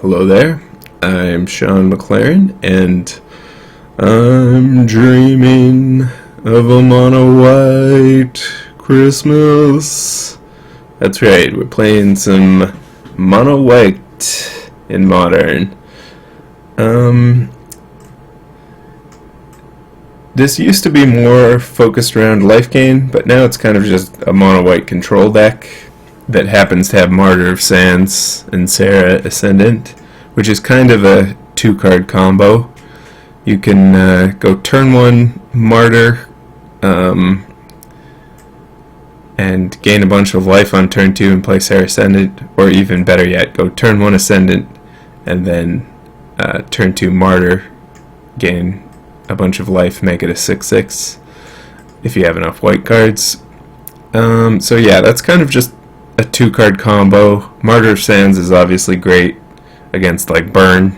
Hello there, I'm Shaun McLaren, and I'm dreaming of a mono-white Christmas. That's right, we're playing some mono-white in Modern. This used to be more focused around life gain, but now it's kind of just a mono-white control deck that happens to have Martyr of Sands and Sarah Ascendant, which is kind of a two-card combo. You can go turn 1 Martyr and gain a bunch of life on turn 2 and play Sarah Ascendant, or even better yet, go turn 1 Ascendant and then turn 2 Martyr, gain a bunch of life, make it a 6/6 if you have enough white cards. So yeah, that's kind of just a two-card combo. Martyr of Sands is obviously great against like burn,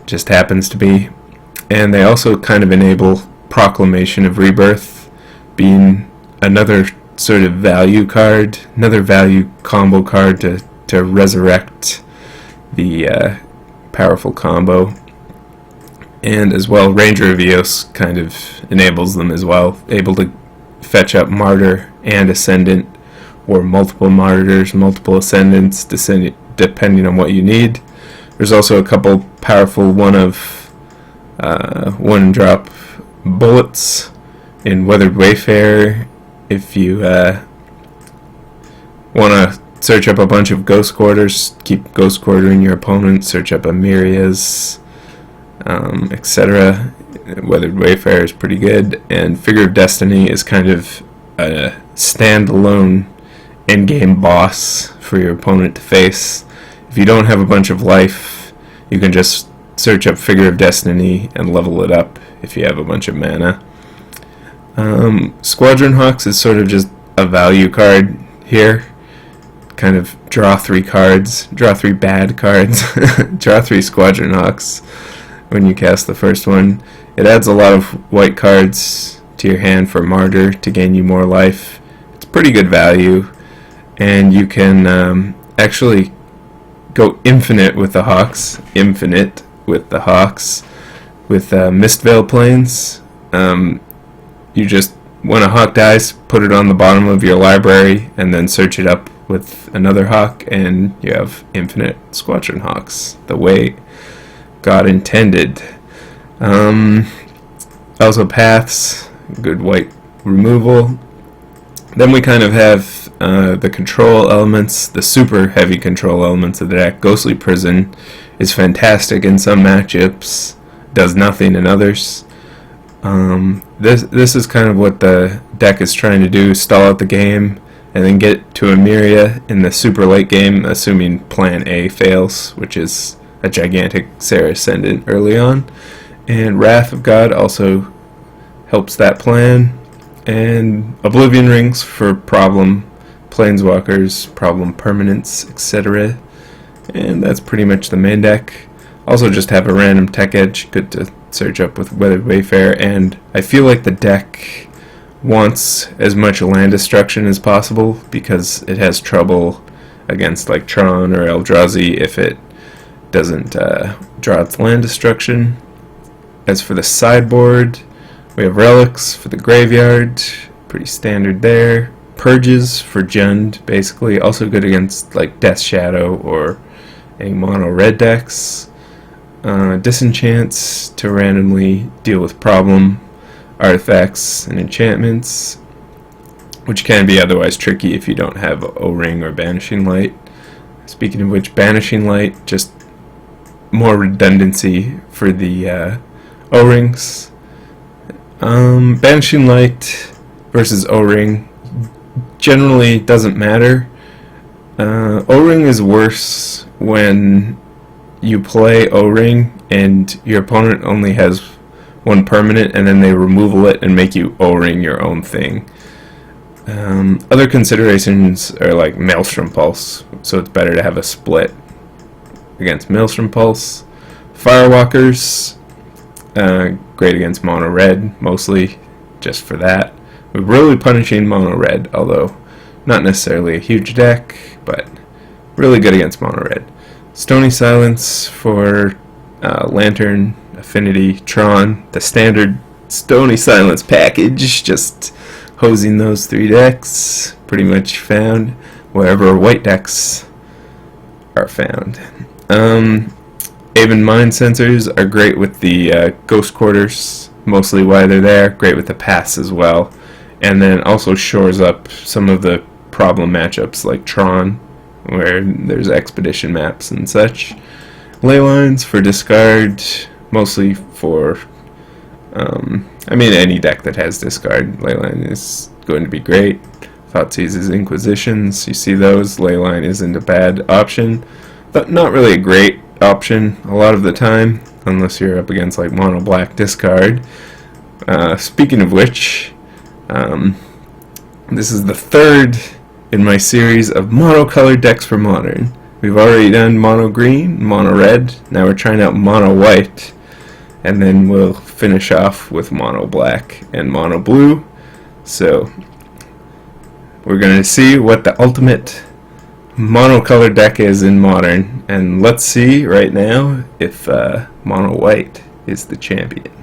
just happens to be, and they also kind of enable Proclamation of Rebirth, being another sort of value card, another value combo card to resurrect the powerful combo. And as well, Ranger of Eos kind of enables them as well, able to fetch up Martyr and Ascendant, or multiple Martyrs, multiple Ascendants, depending on what you need. There's also a couple powerful one-drop bullets in Weathered Wayfarer. If you want to search up a bunch of Ghost Quarters, keep Ghost Quartering your opponent, search up a Myria's, etc. Weathered Wayfarer is pretty good, and Figure of Destiny is kind of a standalone in-game boss for your opponent to face. If you don't have a bunch of life, you can just search up Figure of Destiny and level it up if you have a bunch of mana. Squadron Hawks is sort of just a value card here. Kind of draw 3 cards, draw 3 bad cards, draw 3 Squadron Hawks when you cast the first one. It adds a lot of white cards to your hand for Martyr to gain you more life. It's pretty good value, and you can actually go infinite with the Hawks, with Mistveil Plains. You just, when a Hawk dies, put it on the bottom of your library and then search it up with another Hawk, and you have infinite Squadron Hawks, the way God intended. Also Paths, good white removal. Then we kind of have the control elements, the super heavy control elements of the deck. Ghostly Prison is fantastic in some matchups, does nothing in others. This is kind of what the deck is trying to do, stall out the game and then get to Emeria in the super late game, assuming plan A fails, which is a gigantic Sarah Ascendant early on. And Wrath of God also helps that plan, and Oblivion Rings for problem planeswalkers, problem permanents, etc. And that's pretty much the main deck. Also just have a random tech edge, good to search up with Weathered Wayfarer, and I feel like the deck wants as much land destruction as possible because it has trouble against like Tron or Eldrazi if it doesn't draw its land destruction. As for the sideboard, we have Relics for the graveyard, pretty standard there. Purges for Jund, basically, also good against like Death Shadow or any mono red decks. Disenchants to randomly deal with problem artifacts and enchantments, which can be otherwise tricky if you don't have O-Ring or Banishing Light. Speaking of which, Banishing Light, just more redundancy for the O-Rings. Banishing Light versus O-Ring generally doesn't matter. O-Ring is worse when you play O-Ring and your opponent only has one permanent and then they removal it and make you O-Ring your own thing. Other considerations are like Maelstrom Pulse, so it's better to have a split against Maelstrom Pulse. Firewalkers, great against mono red, mostly just for that. We're really punishing mono red, although not necessarily a huge deck, but really good against mono red. Stony Silence for Lantern, Affinity, Tron, the standard Stony Silence package, just hosing those 3 decks, pretty much found wherever white decks are found. Aven Mind Sensors are great with the Ghost Quarters, mostly why they're there, great with the pass as well, and then also shores up some of the problem matchups like Tron, where there's expedition maps and such. Leylines for discard, mostly for any deck that has discard. Leyline is going to be great. Thoughtseize's Inquisitions, you see those. Leyline isn't a bad option, but not really a great option a lot of the time, unless you're up against like mono black discard. Speaking of which, this is the 3rd in my series of monocolored decks for Modern. We've already done mono green, mono red, now we're trying out mono white, and then we'll finish off with mono black and mono blue. So we're going to see what the ultimate monocolored deck is in Modern, and let's see right now if mono white is the champion.